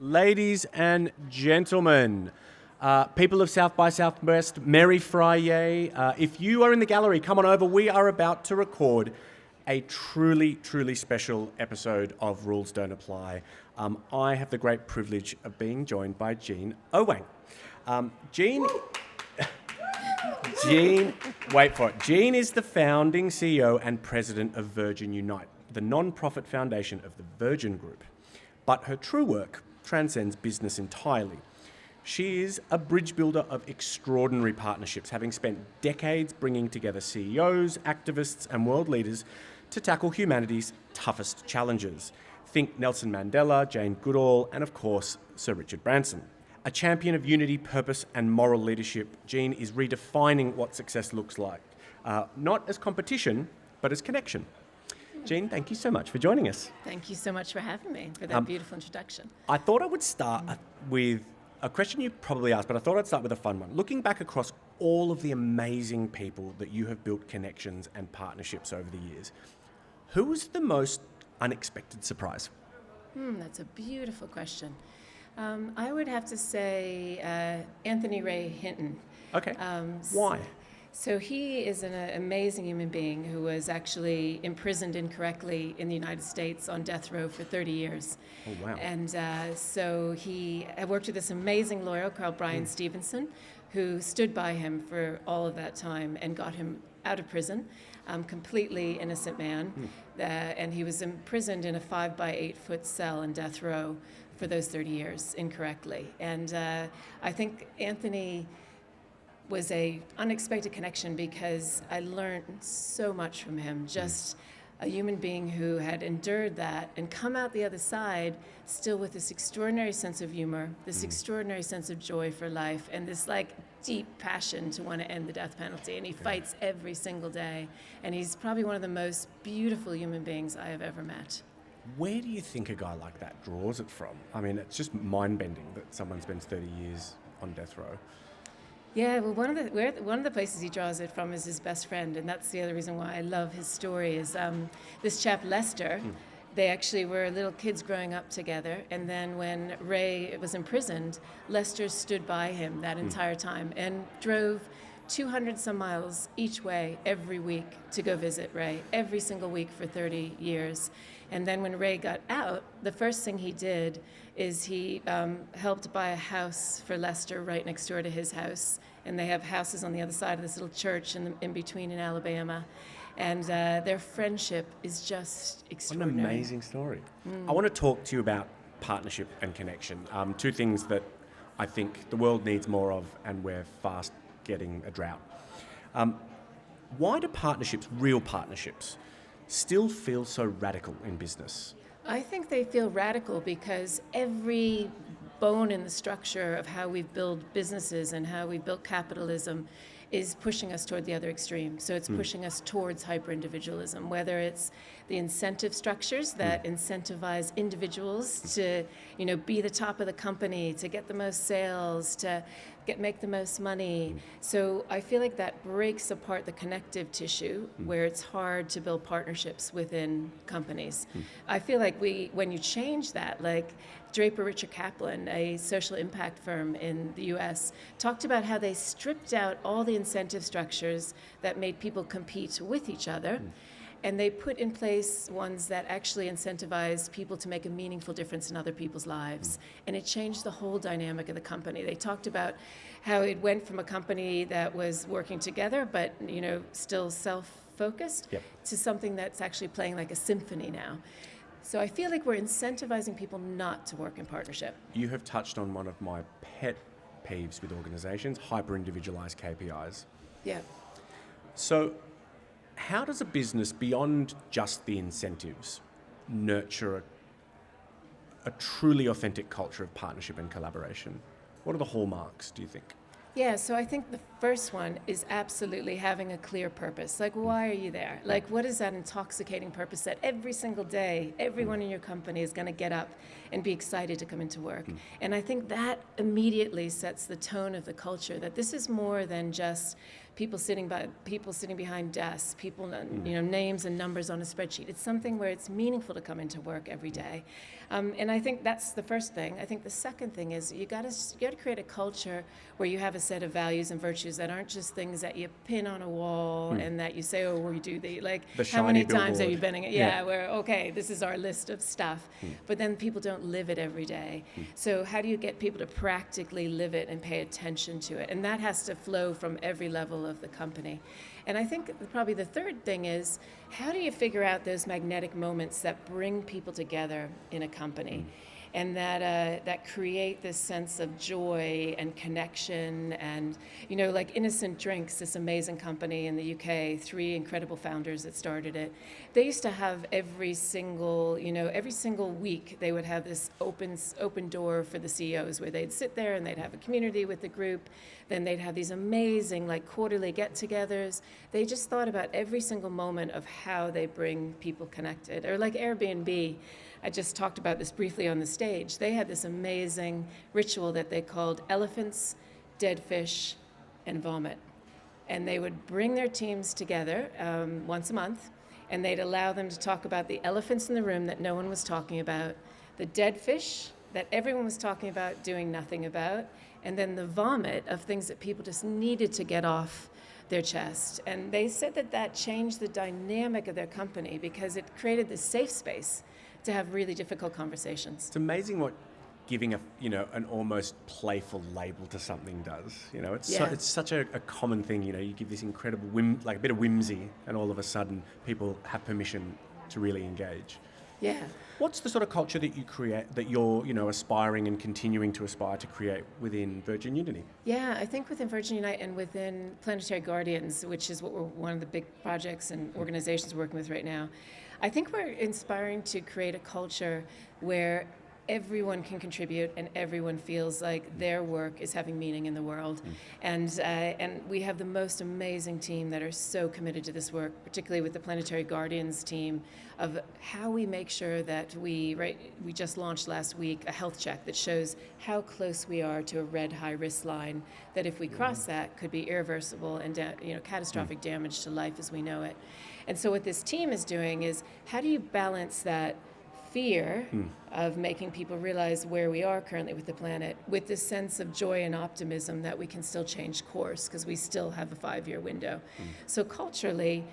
Ladies and gentlemen, people of South by Southwest, Merry Friday. If you are in the gallery, come on over. We are about to record a truly, truly special episode of Rules Don't Apply. I have the great privilege of being joined by Jean Oelwang. Jean, wait for it. Jean is the founding CEO and president of Virgin Unite, the non-profit foundation of the Virgin Group. But her true work transcends business entirely. She is a bridge builder of extraordinary partnerships, having spent decades bringing together CEOs, activists, and world leaders to tackle humanity's toughest challenges. Think Nelson Mandela, Jane Goodall, and of course, Sir Richard Branson. A champion of unity, purpose, and moral leadership, Jean is redefining what success looks like, not as competition, but as connection. Jean, thank you so much for joining us. Thank you so much for having me, for that beautiful introduction. I thought I would start with a question you probably asked, but I thought I'd start with a fun one. Looking back across all of the amazing people that you have built connections and partnerships over the years, who was the most unexpected surprise? That's a beautiful question. I would have to say Anthony Ray Hinton. Okay. Why? So he is an amazing human being who was actually imprisoned incorrectly in the United States on death row for 30 years. Oh, wow. And so I worked with this amazing lawyer called Brian Stevenson, who stood by him for all of that time and got him out of prison, completely innocent man. And he was imprisoned in a 5 by 8 foot cell in death row for those 30 years incorrectly. And I think Anthony was a unexpected connection because I learned so much from him. Just a human being who had endured that and come out the other side still with this extraordinary sense of humor, this extraordinary sense of joy for life, and this deep passion to want to end the death penalty. And he fights every single day. And he's probably one of the most beautiful human beings I have ever met. Where do you think a guy like that draws it from? I mean, it's just mind-bending that someone spends 30 years on death row. Yeah, well, one of the places he draws it from is his best friend, and that's the other reason why I love his story. Is this chap Lester? They actually were little kids growing up together, and then when Ray was imprisoned, Lester stood by him that entire time and drove 200 some miles each way every week to go visit Ray, every single week for 30 years. And then when Ray got out, the first thing he did is he helped buy a house for Lester right next door to his house. And they have houses on the other side of this little church in between in Alabama. And their friendship is just extraordinary. What an amazing story. I want to talk to you about partnership and connection. Two things that I think the world needs more of, and we're fast getting a drought. Why do partnerships, real partnerships, still feel so radical in business? I think they feel radical because every bone in the structure of how we build businesses and how we built capitalism is pushing us toward the other extreme. So it's pushing us towards hyper-individualism, whether it's the incentive structures that incentivize individuals to, be the top of the company, to get the most sales, to make the most money. So I feel like that breaks apart the connective tissue where it's hard to build partnerships within companies. I feel like when you change that, like Draper Richard Kaplan, a social impact firm in the US, talked about how they stripped out all the incentive structures that made people compete with each other. And they put in place ones that actually incentivized people to make a meaningful difference in other people's lives. And it changed the whole dynamic of the company. They talked about how it went from a company that was working together, but still self-focused, to something that's actually playing like a symphony now. So I feel like we're incentivizing people not to work in partnership. You have touched on one of my pet peeves with organizations, hyper-individualized KPIs. Yeah. So how does a business, beyond just the incentives, nurture a truly authentic culture of partnership and collaboration? What are the hallmarks, do you think? Yeah, so I think the first one is absolutely having a clear purpose. Like, why are you there? Like, what is that intoxicating purpose that every single day, everyone in your company is going to get up and be excited to come into work? And I think that immediately sets the tone of the culture, that this is more than just people sitting behind desks, people, names and numbers on a spreadsheet. It's something where it's meaningful to come into work every day. And I think that's the first thing. I think the second thing is you got to create a culture where you have a set of values and virtues that aren't just things that you pin on a wall and that you say, oh, we do the how many times have you been in it? Yeah, where, okay, this is our list of stuff. But then people don't live it every day. So how do you get people to practically live it and pay attention to it? And that has to flow from every level of the company. And I think probably the third thing is, how do you figure out those magnetic moments that bring people together in a company? And that create this sense of joy and connection, and like Innocent Drinks, this amazing company in the UK, 3 incredible founders that started it. They used to have every single week they would have this open door for the CEOs where they'd sit there and they'd have a community with the group. Then they'd have these amazing quarterly get-togethers. They just thought about every single moment of how they bring people connected. Or like Airbnb. I just talked about this briefly on the stage. They had this amazing ritual that they called elephants, dead fish, and vomit. And they would bring their teams together once a month, and they'd allow them to talk about the elephants in the room that no one was talking about, the dead fish that everyone was talking about, doing nothing about, and then the vomit of things that people just needed to get off their chest. And they said that changed the dynamic of their company because it created this safe space to have really difficult conversations. It's amazing what giving an almost playful label to something does. It's such a common thing. You give this incredible a bit of whimsy, and all of a sudden people have permission to really engage. Yeah. What's the sort of culture that you create, that you're aspiring and continuing to aspire to create within Virgin Unity? Yeah, I think within Virgin Unite and within Planetary Guardians, which is what we're one of the big projects and organizations we're working with right now, I think we're inspiring to create a culture where everyone can contribute and everyone feels like their work is having meaning in the world. And we have the most amazing team that are so committed to this work, particularly with the Planetary Guardians team, of how we make sure that we just launched last week a health check that shows how close we are to a red high-risk line, that if we cross that could be irreversible and catastrophic damage to life as we know it. And so what this team is doing is, how do you balance that fear of making people realize where we are currently with the planet with this sense of joy and optimism that we can still change course because we still have a 5-year window. So culturally,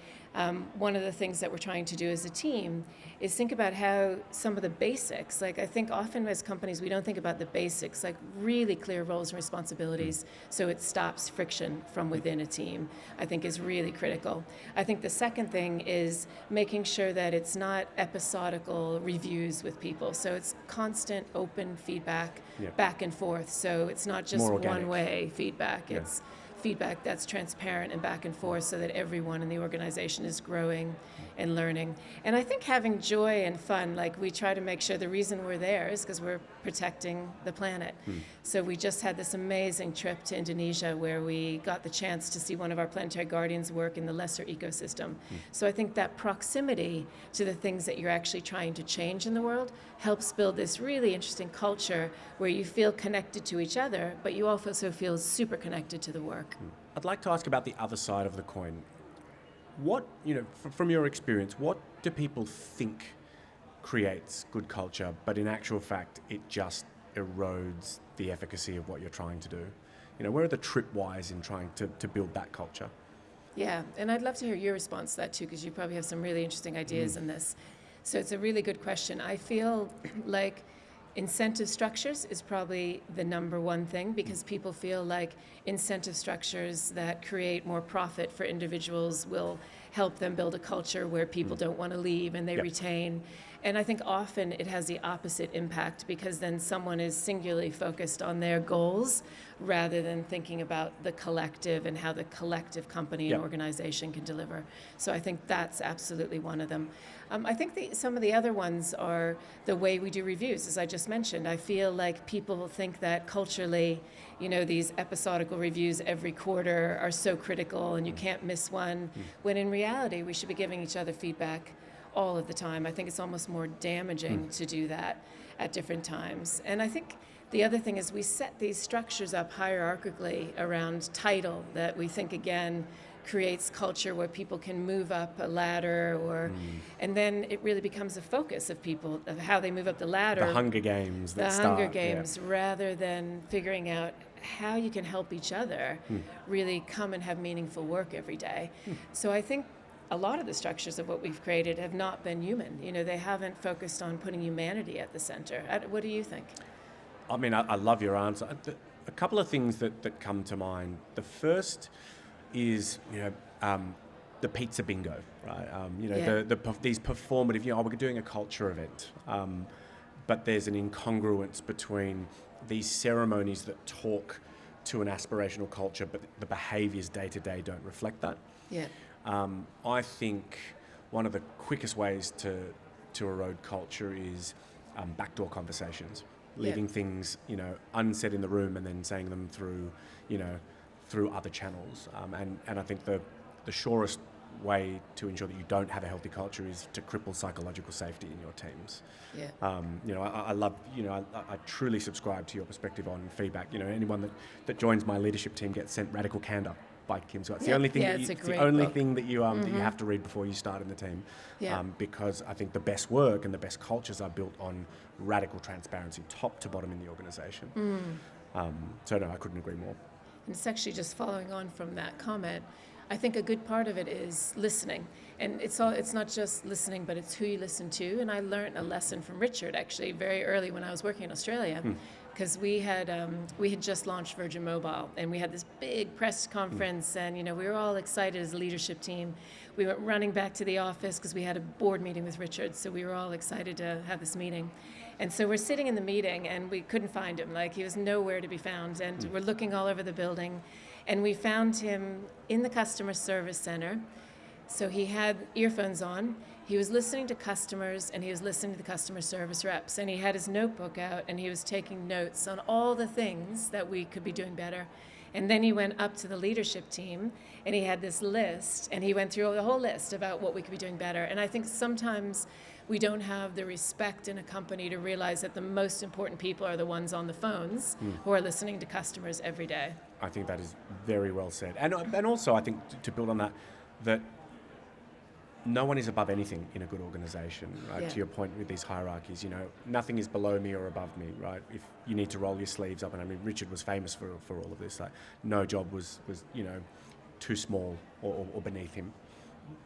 one of the things that we're trying to do as a team is think about how some of the basics, I think often as companies we don't think about the basics, really clear roles and responsibilities so it stops friction from within a team, I think is really critical. I think the second thing is making sure that it's not episodical reviews with people. So it's constant open feedback back and forth. So it's not just one-way feedback. It's feedback that's transparent and back and forth so that everyone in the organization is growing and learning. And I think having joy and fun, we try to make sure the reason we're there is because we're protecting the planet. So we just had this amazing trip to Indonesia where we got the chance to see one of our Planetary Guardians work in the lesser ecosystem. So I think that proximity to the things that you're actually trying to change in the world helps build this really interesting culture where you feel connected to each other, but you also feel super connected to the work. I'd like to ask about the other side of the coin. What, from your experience, what do people think creates good culture, but in actual fact, it just erodes the efficacy of what you're trying to do? Where are the tripwires in trying to build that culture? Yeah, and I'd love to hear your response to that too, because you probably have some really interesting ideas in this. So it's a really good question. I feel like incentive structures is probably the number one thing, because people feel like incentive structures that create more profit for individuals will help them build a culture where people don't want to leave and they retain. And I think often it has the opposite impact, because then someone is singularly focused on their goals rather than thinking about the collective and how the collective company and organization can deliver. So I think that's absolutely one of them. I think some of the other ones are the way we do reviews, as I just mentioned. I feel like people think that culturally, these episodical reviews every quarter are so critical and you can't miss one, when in reality we should be giving each other feedback all of the time. I think it's almost more damaging to do that at different times. And I think The other thing is we set these structures up hierarchically around title that we think, again, creates culture where people can move up a ladder, and then it really becomes a focus of people, of how they move up the ladder. The Hunger Games that start. The Hunger Games, rather than figuring out how you can help each other really come and have meaningful work every day. So I think a lot of the structures of what we've created have not been human. You know, they haven't focused on putting humanity at the center. What do you think? I mean, I love your answer. A couple of things that come to mind. The first is, the pizza bingo, right? These performative, we're doing a culture event, but there's an incongruence between these ceremonies that talk to an aspirational culture, but the behaviours day to day don't reflect that. Yeah. I think one of the quickest ways to erode culture is backdoor conversations, leaving things, unsaid in the room and then saying them through other channels. And I think the surest way to ensure that you don't have a healthy culture is to cripple psychological safety in your teams. Yeah. I love, I truly subscribe to your perspective on feedback. Anyone that joins my leadership team gets sent Radical Candor by Kim Scott. It's the only thing that you have to read before you start in the team. Because I think the best work and the best cultures are built on radical transparency, top to bottom in the organisation. So no, I couldn't agree more. And it's actually just following on from that comment. I think a good part of it is listening. And it's not just listening, but it's who you listen to. And I learned a lesson from Richard, actually, very early when I was working in Australia. Because we had just launched Virgin Mobile, and we had this big press conference, and we were all excited as a leadership team. We went running back to the office because we had a board meeting with Richard, so we were all excited to have this meeting. And so we're sitting in the meeting, and we couldn't find him. Like, he was nowhere to be found, and we're looking all over the building, and we found him in the customer service center. So he had earphones on. He was listening to customers, and he was listening to the customer service reps, and he had his notebook out, and he was taking notes on all the things that we could be doing better. And then he went up to the leadership team, and he had this list, and he went through the whole list about what we could be doing better. And I think sometimes we don't have the respect in a company to realize that the most important people are the ones on the phones who are listening to customers every day. I think that is very well said. And also, I think, to build on that no one is above anything in a good organisation, right? To your point with these hierarchies, nothing is below me or above me, right? If you need to roll your sleeves up, and I mean, Richard was famous for all of this. Like, no job was too small or beneath him.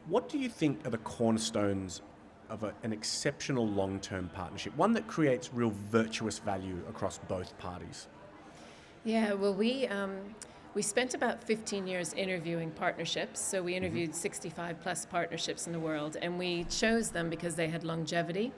What do you think are the cornerstones of an exceptional long-term partnership, one that creates real virtuous value across both parties? Yeah, well, we spent about 15 years interviewing partnerships. So we interviewed 65 plus partnerships in the world, and we chose them because they had longevity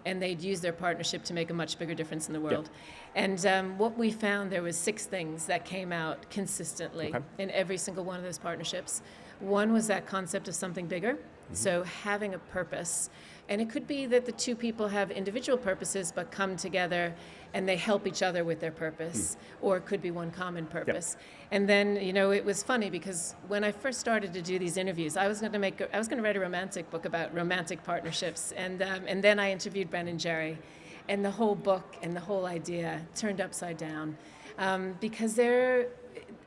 and they'd use their partnership to make a much bigger difference in the world. And what we found, there was 6 things that came out consistently in every single one of those partnerships. One was that concept of something bigger. So having a purpose. And it could be that the two people have individual purposes but come together and they help each other with their purpose, or it could be one common purpose. And then, it was funny because when I first started to do these interviews, I was going to write a romantic book about romantic partnerships, and then I interviewed Ben and Jerry, and the whole book and the whole idea turned upside down because their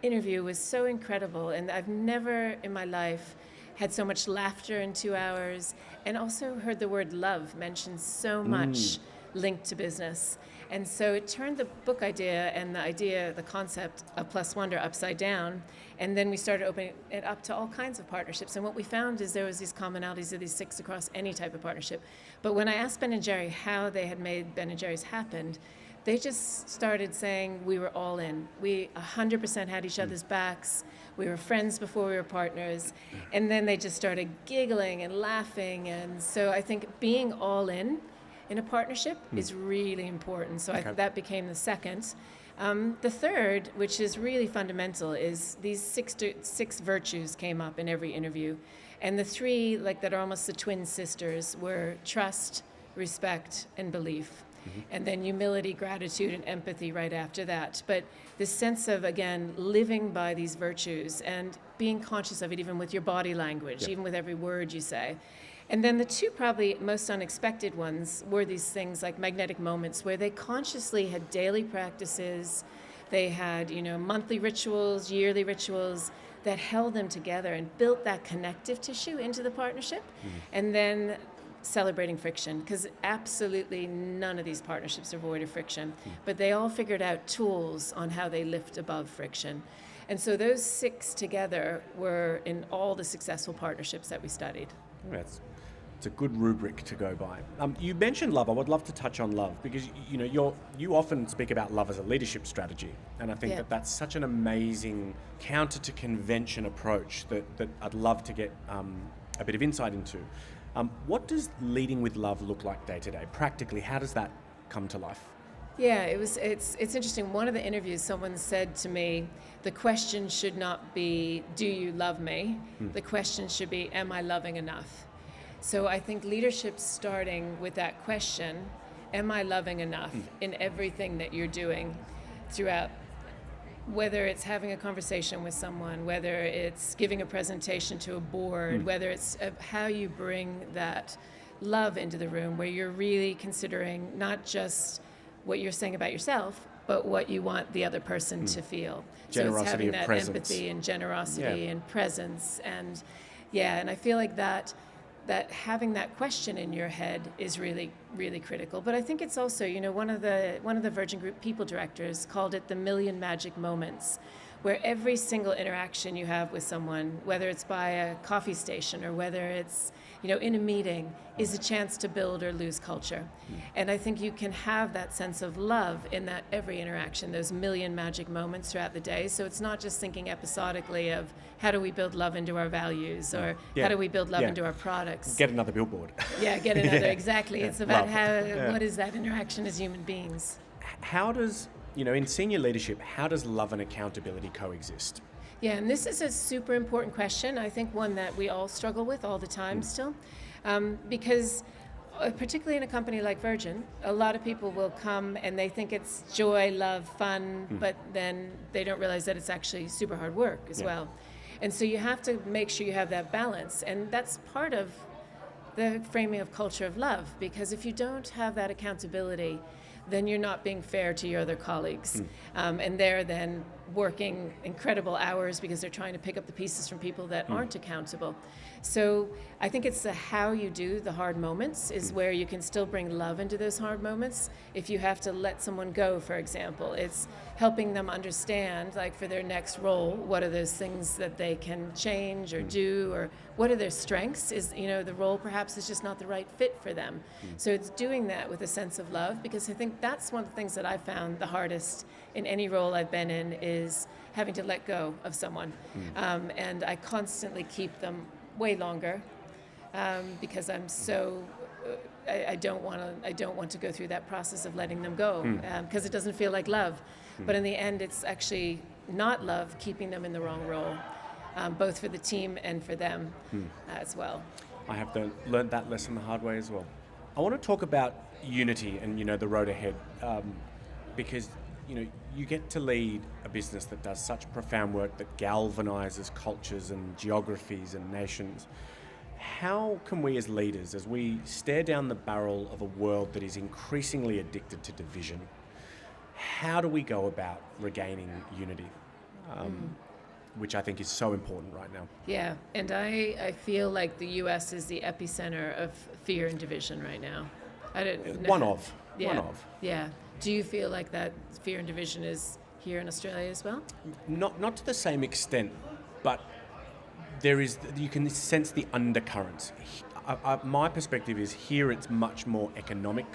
interview was so incredible, and I've never in my life had so much laughter in 2 hours, and also heard the word love mentioned so much linked to business. And so it turned the book idea and the concept of Plus Wonder upside down, and then we started opening it up to all kinds of partnerships. And what we found is there was these commonalities of these 6 across any type of partnership. But when I asked Ben and Jerry how they had made Ben and Jerry's happen, they just started saying we were all in. We 100% had each other's backs. We were friends before we were partners. And then they just started giggling and laughing. And so I think being all in a partnership is really important. So that became the second. The third, which is really fundamental, is these 6 virtues came up in every interview. And the 3, that are almost the twin sisters, were trust, respect, and belief. And then humility, gratitude, and empathy right after that. But this sense of, again, living by these virtues and being conscious of it even with your body language, even with every word you say. And then the two probably most unexpected ones were these things like magnetic moments, where they consciously had daily practices, they had, monthly rituals, yearly rituals that held them together and built that connective tissue into the partnership. And then celebrating friction, because absolutely none of these partnerships are void of friction, but they all figured out tools on how they lift above friction. And so those 6 together were in all the successful partnerships that we studied. It's a good rubric to go by. You mentioned love. I would love to touch on love, because you often speak about love as a leadership strategy, and I think that's such an amazing counter to convention approach that I'd love to get a bit of insight into. What does leading with love look like day to day? Practically, how does that come to life? Yeah, it's interesting. One of the interviews, someone said to me, the question should not be, do you love me? The question should be, am I loving enough? So I think leadership's starting with that question, am I loving enough in everything that you're doing throughout, whether it's having a conversation with someone, whether it's giving a presentation to a board, whether it's how you bring that love into the room, where you're really considering not just what you're saying about yourself, but what you want the other person to feel. Generosity, so it's having of that presence. empathy and generosity and presence, and I feel like that having that question in your head is really, really critical. But I think it's also, one of the Virgin Group people directors called it the million magic moments, where every single interaction you have with someone, whether it's by a coffee station or whether it's, in a meeting, is a chance to build or lose culture. And I think you can have that sense of love in that every interaction, those million magic moments throughout the day. So it's not just thinking episodically of how do we build love into our values, or how do we build love into our products. Get another billboard. Get another, exactly. It's about what is that interaction as human beings. How does, in senior leadership, how does love and accountability coexist? Yeah, and this is a super important question. I think one that we all struggle with all the time still, because particularly in a company like Virgin, a lot of people will come and they think it's joy, love, fun, but then they don't realize that it's actually super hard work as well. And so you have to make sure you have that balance, and that's part of the framing of culture of love, because if you don't have that accountability, then you're not being fair to your other colleagues. And they're then working incredible hours because they're trying to pick up the pieces from people that aren't accountable. So I think it's the how you do the hard moments is where you can still bring love into those hard moments. If you have to let someone go, for example, it's helping them understand, like for their next role, what are those things that they can change or do, or what are their strengths? Is, the role perhaps is just not the right fit for them. So it's doing that with a sense of love, because I think that's one of the things that I found the hardest in any role I've been in, is having to let go of someone. And I constantly keep them way longer because I'm so I don't want to go through that process of letting them go, because it doesn't feel like love. But in the end, it's actually not love keeping them in the wrong role, both for the team and for them as well. I have learned that lesson the hard way as well. I want to talk about unity and the road ahead, because you get to lead a business that does such profound work that galvanizes cultures and geographies and nations. How can we as leaders, as we stare down the barrel of a world that is increasingly addicted to division, how do we go about regaining unity? Which I think is so important right now. Yeah, and I feel like the U.S. is the epicenter of fear and division right now. One of. Yeah. Do you feel like that fear and division is here in Australia as well? Not to the same extent, but you can sense the undercurrents. My perspective is here it's much more economic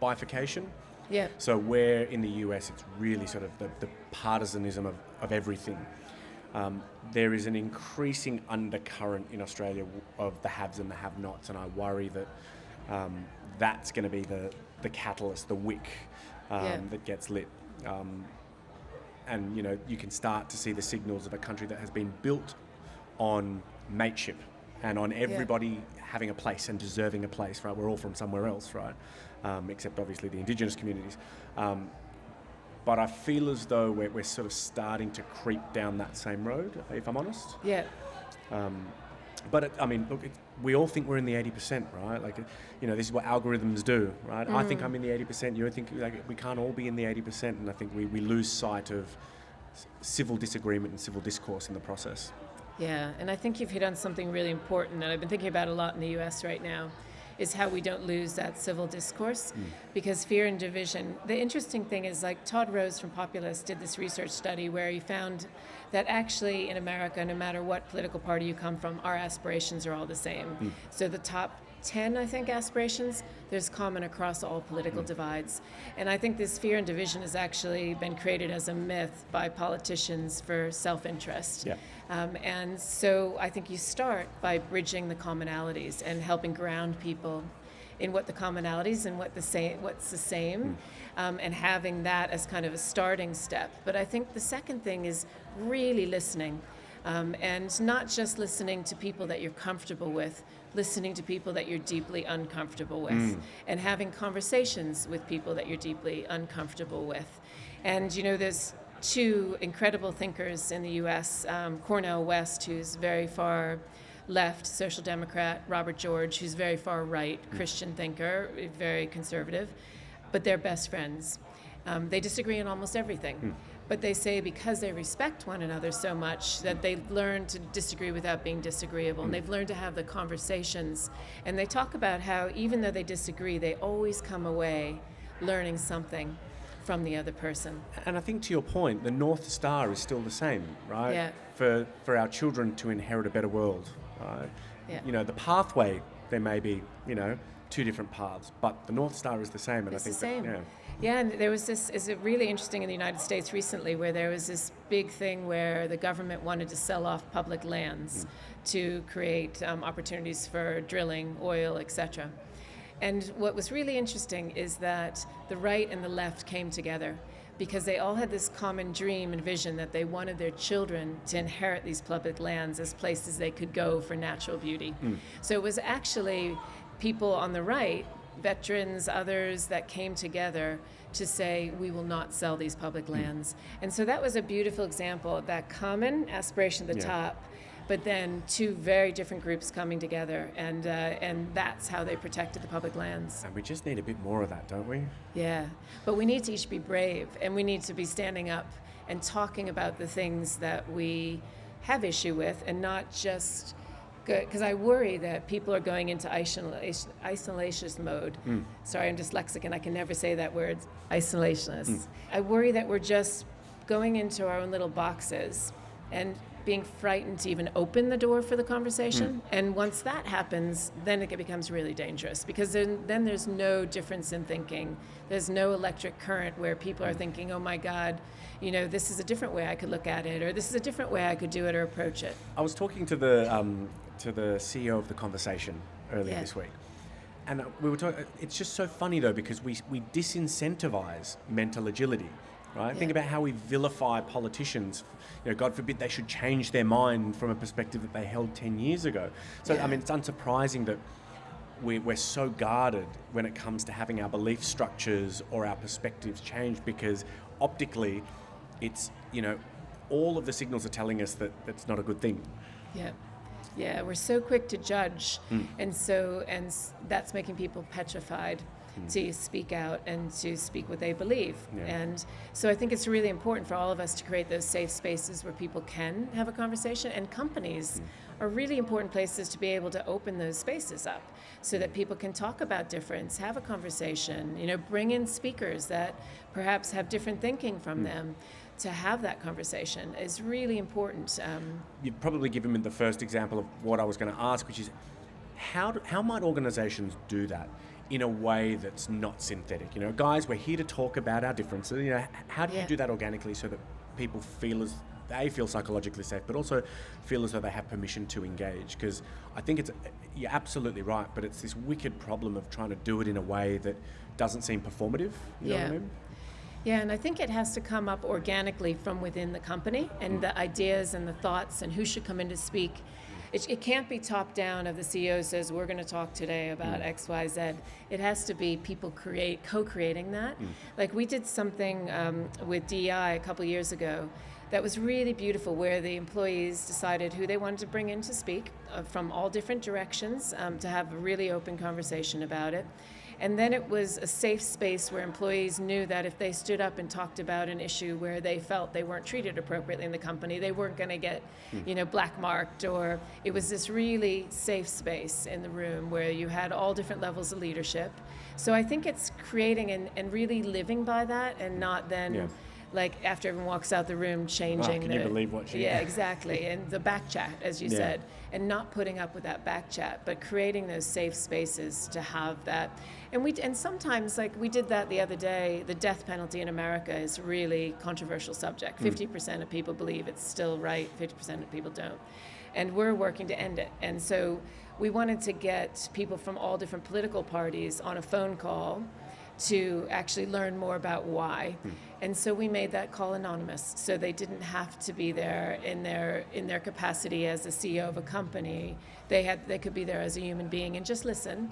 bifurcation. Yeah. So where in the US it's really sort of the partisanism of everything. There is an increasing undercurrent in Australia of the haves and the have-nots, and I worry that that's going to be the catalyst, the wick that gets lit. And you can start to see the signals of a country that has been built on mateship and on everybody having a place and deserving a place, right? We're all from somewhere else, right? Except obviously the Indigenous communities. But I feel as though we're sort of starting to creep down that same road, if I'm honest. Yeah. But look, we all think we're in the 80%, right? Like, this is what algorithms do, right? I think I'm in the 80%. You think we can't all be in the 80%, and I think we lose sight of civil disagreement and civil discourse in the process. Yeah, and I think you've hit on something really important, and I've been thinking about a lot in the US right now, is how we don't lose that civil discourse, because fear and division. The interesting thing is, like, Todd Rose from Populist did this research study where he found that actually in America, no matter what political party you come from, our aspirations are all the same. So the top 10, I think, aspirations, there's common across all political divides. And I think this fear and division has actually been created as a myth by politicians for self-interest. Yeah. And so I think you start by bridging the commonalities and helping ground people in what the commonalities and what's the same, and having that as kind of a starting step. But I think the second thing is really listening, and not just listening to people that you're comfortable with, listening to people that you're deeply uncomfortable with, and having conversations with people that you're deeply uncomfortable with. And there's two incredible thinkers in the US, Cornel West, who's very far left, social democrat, Robert George, who's very far right, Christian thinker, very conservative, but they're best friends. They disagree on almost everything. But they say because they respect one another so much that they learn to disagree without being disagreeable, and they've learned to have the conversations. And they talk about how even though they disagree, they always come away learning something from the other person. And I think to your point, the North Star is still the same, right? Yeah. For our children to inherit a better world, right? Yeah. The pathway, there may be, two different paths, but the North Star is the same. And It's I think the same. That, Yeah, and there was this, is it really interesting in the United States recently, where there was this big thing where the government wanted to sell off public lands to create opportunities for drilling, oil, etc. And what was really interesting is that the right and the left came together because they all had this common dream and vision that they wanted their children to inherit these public lands as places they could go for natural beauty. So it was actually people on the right, veterans, others, that came together to say, we will not sell these public lands. And so that was a beautiful example of that common aspiration at the top, but then two very different groups coming together, and that's how they protected the public lands. And we just need a bit more of that, don't we? Yeah, but we need to each be brave, and we need to be standing up and talking about the things that we have issue with, and not just because I worry that people are going into isolationist mode. Sorry, I'm dyslexic and I can never say that word, isolationist. I worry that we're just going into our own little boxes and being frightened to even open the door for the conversation. And once that happens, then it becomes really dangerous, because then there's no difference in thinking. There's no electric current where people are thinking, oh my God, this is a different way I could look at it, or this is a different way I could do it or approach it. I was talking to the CEO of The Conversation earlier this week. And we were talking, it's just so funny though, because we disincentivize mental agility, right? Yeah. Think about how we vilify politicians. God forbid they should change their mind from a perspective that they held 10 years ago. So, I mean, it's unsurprising that we're so guarded when it comes to having our belief structures or our perspectives changed, because optically it's, all of the signals are telling us that that's not a good thing. Yeah. Yeah, we're so quick to judge, and that's making people petrified to speak out and to speak what they believe. Yeah. And so I think it's really important for all of us to create those safe spaces where people can have a conversation, and companies are really important places to be able to open those spaces up so that people can talk about difference, have a conversation, bring in speakers that perhaps have different thinking from them. To have that conversation is really important. You've probably given me the first example of what I was going to ask, which is how might organizations do that in a way that's not synthetic? Guys, we're here to talk about our differences. How do you do that organically so that people feel psychologically safe, but also feel as though they have permission to engage? Because I think you're absolutely right, but it's this wicked problem of trying to do it in a way that doesn't seem performative. You know what I mean? Yeah, and I think it has to come up organically from within the company, and the ideas and the thoughts and who should come in to speak. It can't be top down of the CEO says, we're going to talk today about X, Y, Z. It has to be people co-creating that. Like we did something with DEI a couple years ago that was really beautiful, where the employees decided who they wanted to bring in to speak from all different directions, to have a really open conversation about it. And then it was a safe space where employees knew that if they stood up and talked about an issue where they felt they weren't treated appropriately in the company, they weren't going to get, black marked, or it was this really safe space in the room where you had all different levels of leadership. So I think it's creating and really living by that, and not then like after everyone walks out the room changing. Can you believe what she... Yeah, exactly. And the back chat, as you said, and not putting up with that back chat, but creating those safe spaces to have that. And sometimes, like we did that the other day, the death penalty in America is a really controversial subject. 50% of people believe it's still right, 50% of people don't. And we're working to end it. And so we wanted to get people from all different political parties on a phone call to actually learn more about why. And so we made that call anonymous, so they didn't have to be there in their capacity as the CEO of a company. They could be there as a human being and just listen,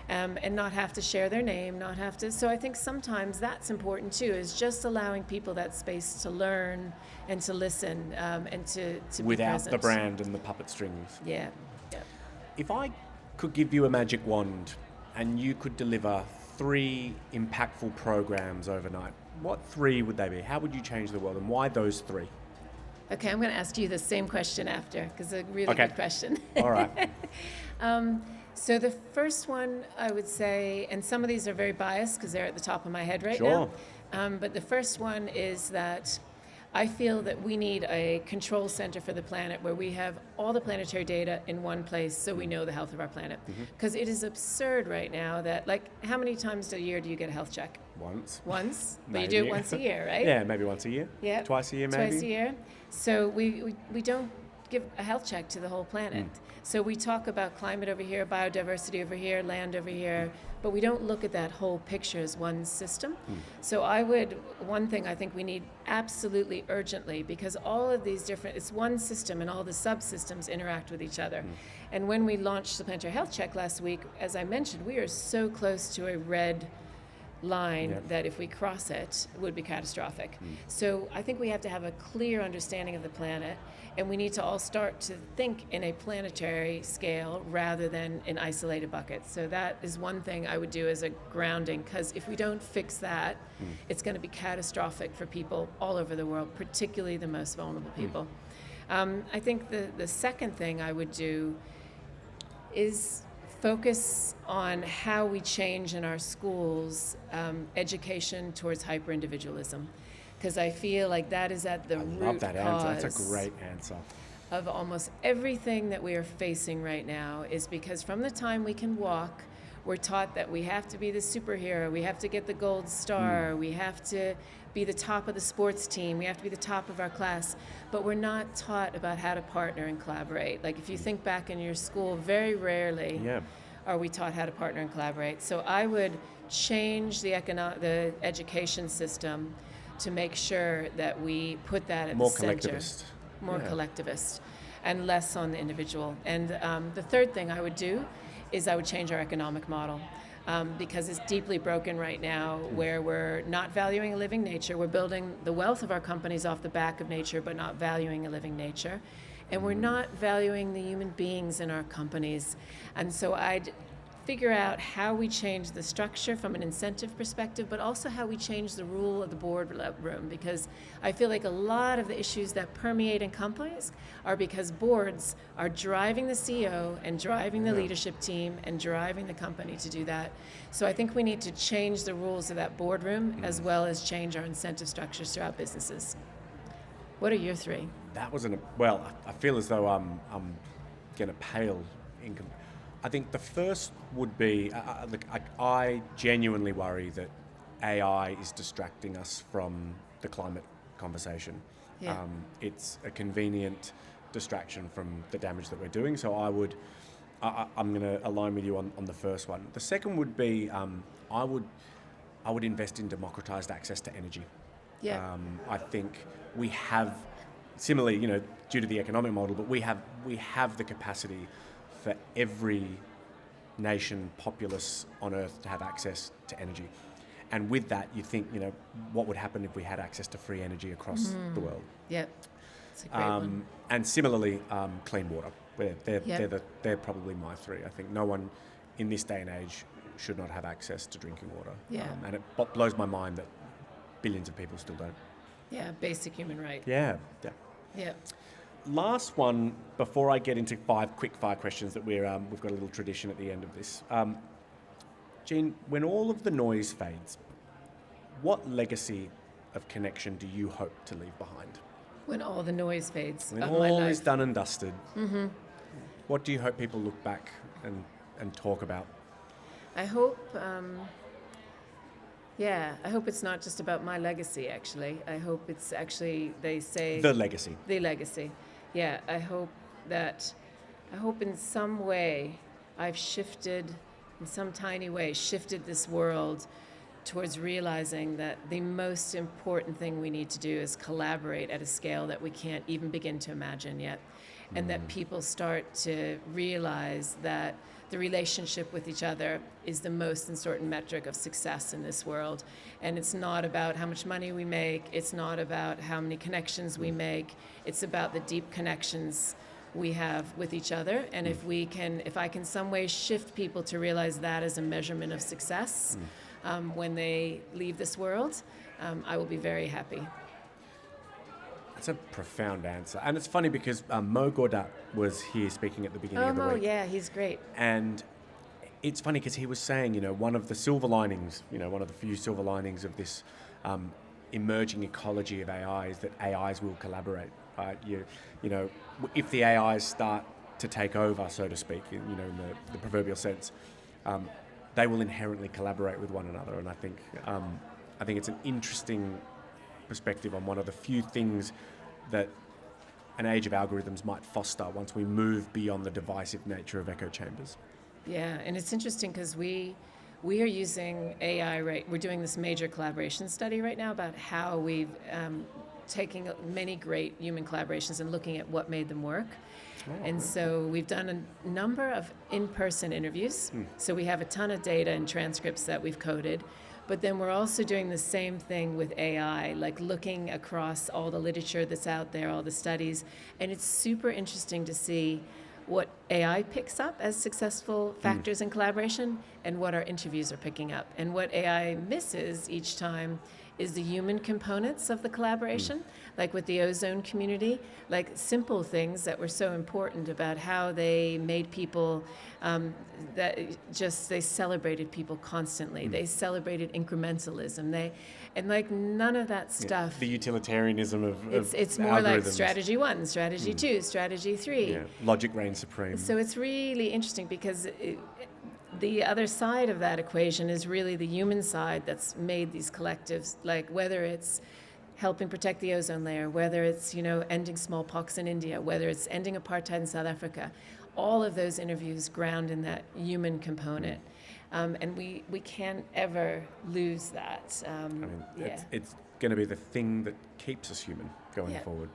and not have to share their name, not have to. So I think sometimes that's important too, is just allowing people that space to learn and to listen, and to be without present. the brand and the puppet strings. Yeah. If I could give you a magic wand and you could deliver 3 impactful programs overnight, what 3 would they be? How would you change the world, and why those 3? Okay, I'm going to ask you the same question after, because it's a really good question. All right. So the first one, I would say, and some of these are very biased because they're at the top of my head right now. But the first one is that I feel that we need a control center for the planet where we have all the planetary data in one place, so we know the health of our planet. Because it is absurd right now that, like, how many times a year do you get a health check? Once. But you do it once a year, right? Yeah, maybe once a year. Yeah. Twice a year, maybe. Twice a year. So we don't give a health check to the whole planet. So we talk about climate over here, biodiversity over here, land over here, but we don't look at that whole picture as one system. So one thing I think we need absolutely urgently, because all of these it's one system and all the subsystems interact with each other. And when we launched the Planetary Health Check last week, as I mentioned, we are so close to a red line that if we cross it would be catastrophic. So I think we have to have a clear understanding of the planet, and we need to all start to think in a planetary scale rather than in isolated buckets. So that is one thing I would do as a grounding, because if we don't fix that, it's going to be catastrophic for people all over the world, particularly the most vulnerable people. I think the second thing I would do is focus on how we change in our schools education towards hyper-individualism, because I feel like that is at the root love that answer. cause That's a great answer. of almost everything that we are facing right now, is because from the time we can walk, we're taught that we have to be the superhero, we have to get the gold star, we have to be the top of the sports team, we have to be the top of our class, but we're not taught about how to partner and collaborate. Like if you think back in your school, very rarely are we taught how to partner and collaborate. So I would change the education system to make sure that we put that at the center. More collectivist, and less on the individual. And the third thing I would do is I would change our economic model, because it's deeply broken right now, where we're not valuing a living nature. We're building the wealth of our companies off the back of nature, but not valuing a living nature. And we're not valuing the human beings in our companies. And so I'd figure out how we change the structure from an incentive perspective, but also how we change the rule of the boardroom, because I feel like a lot of the issues that permeate in companies are because boards are driving the CEO and driving the leadership team and driving the company to do that. So I think we need to change the rules of that boardroom as well as change our incentive structures throughout businesses. What are your 3? That was I feel as though I'm going to pale in I think the first would be, I genuinely worry that AI is distracting us from the climate conversation. It's a convenient distraction from the damage that we're doing. So I'm going to align with you on the first one. The second would be, I would invest in democratized access to energy. I think we have, similarly, due to the economic model, but we have the capacity for every nation, populace on Earth to have access to energy. And with that, you think, what would happen if we had access to free energy across the world? Yep. It's a great one. And similarly, clean water. They're probably my three. I think no one in this day and age should not have access to drinking water. Yeah. And it blows my mind that billions of people still don't. Yeah, basic human right. Yeah. Yeah. Last one, before I get into 5 quick fire questions that we've got a little tradition at the end of this. Jean, when all of the noise fades, what legacy of connection do you hope to leave behind? When all the noise fades When of all my life. is done and dusted, what do you hope people look back and talk about? I hope, I hope it's not just about my legacy, actually. I hope it's actually, they say... The legacy. The legacy. Yeah, I hope in some way I've shifted, in some tiny way, shifted this world towards realizing that the most important thing we need to do is collaborate at a scale that we can't even begin to imagine yet. And that people start to realize that the relationship with each other is the most important metric of success in this world. And it's not about how much money we make, it's not about how many connections we make, it's about the deep connections we have with each other. And if I can some way shift people to realize that as a measurement of success when they leave this world, I will be very happy. That's a profound answer. And it's funny because Mo Goodall was here speaking at the beginning of the week. Oh, yeah, he's great. And it's funny because he was saying, one of the silver linings, one of the few silver linings of this emerging ecology of AI is that AIs will collaborate, right? If the AIs start to take over, so to speak, in the proverbial sense, they will inherently collaborate with one another. And I think it's an interesting perspective on one of the few things that an age of algorithms might foster once we move beyond the divisive nature of echo chambers. Yeah, and it's interesting because we are using AI, right? We're doing this major collaboration study right now about how we've taken many great human collaborations and looking at what made them work. And so we've done a number of in-person interviews. So we have a ton of data and transcripts that we've coded. But then we're also doing the same thing with AI, like looking across all the literature that's out there, all the studies. And it's super interesting to see what AI picks up as successful factors in collaboration and what our interviews are picking up. And what AI misses each time is the human components of the collaboration, like with the ozone community, like simple things that were so important about how they made people, they celebrated people constantly. They celebrated incrementalism. And none of that stuff. The utilitarianism of it's more like strategy 1, strategy 2, strategy 3. Yeah, logic reigns supreme. So it's really interesting because the other side of that equation is really the human side that's made these collectives, like whether it's helping protect the ozone layer, whether it's ending smallpox in India, whether it's ending apartheid in South Africa. All of those interviews ground in that human component. And we can't ever lose that. It's going to be the thing that keeps us human going forward.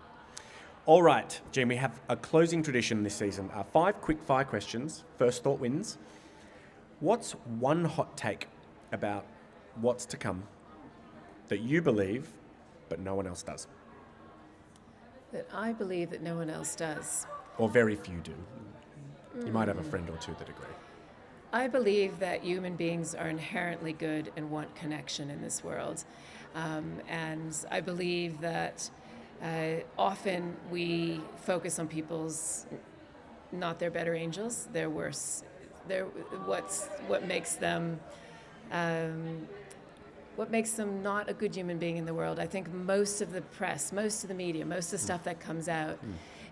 All right, Jean, we have a closing tradition this season. 5 quick fire questions. First thought wins. What's one hot take about what's to come that you believe but no one else does? That I believe that no one else does. Or very few do. You might have a friend or two that agree. I believe that human beings are inherently good and want connection in this world. And I believe that often we focus on people's, not their better angels, their worse. What makes them not a good human being in the world. I think most of the press, most of the media, most of the stuff that comes out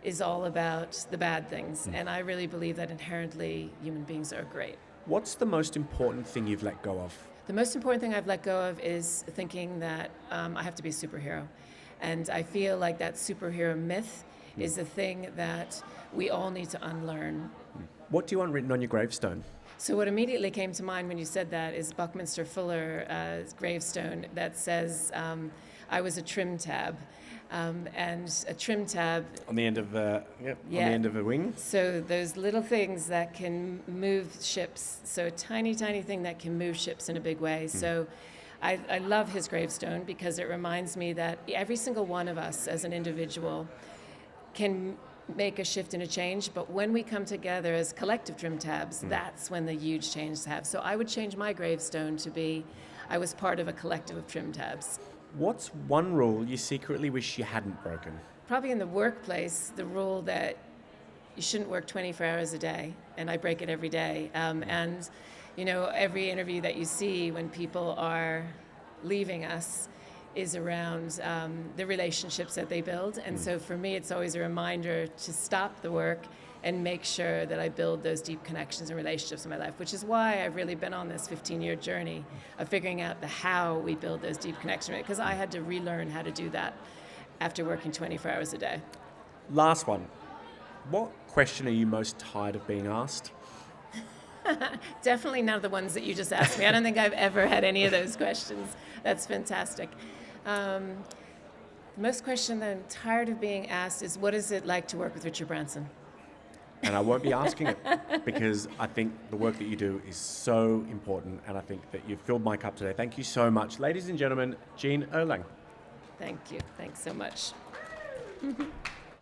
is all about the bad things. And I really believe that inherently human beings are great. What's the most important thing you've let go of? The most important thing I've let go of is thinking that I have to be a superhero. And I feel like that superhero myth is a thing that we all need to unlearn. What do you want written on your gravestone? So what immediately came to mind when you said that is Buckminster Fuller's gravestone that says, I was a trim tab. And a trim tab... On the end of on the end of a wing? So those little things that can move ships. So a tiny, tiny thing that can move ships in a big way. So I love his gravestone because it reminds me that every single one of us as an individual can make a shift and a change, but when we come together as collective trim tabs, that's when the huge changes have. So I would change my gravestone to be, I was part of a collective of trim tabs. What's one rule you secretly wish you hadn't broken? Probably in the workplace, the rule that you shouldn't work 24 hours a day, and I break it every day. And you know, every interview that you see when people are leaving us is around the relationships that they build. And so for me, it's always a reminder to stop the work and make sure that I build those deep connections and relationships in my life, which is why I've really been on this 15-year journey of figuring out the how we build those deep connections, because I had to relearn how to do that after working 24 hours a day. Last one. What question are you most tired of being asked? Definitely none of the ones that you just asked me. I don't think I've ever had any of those questions. That's fantastic. The most question that I'm tired of being asked is, what is it like to work with Richard Branson? And I won't be asking it because I think the work that you do is so important, and I think that you've filled my cup today. Thank you so much. Ladies and gentlemen, Jean Oelwang. Thank you. Thanks so much.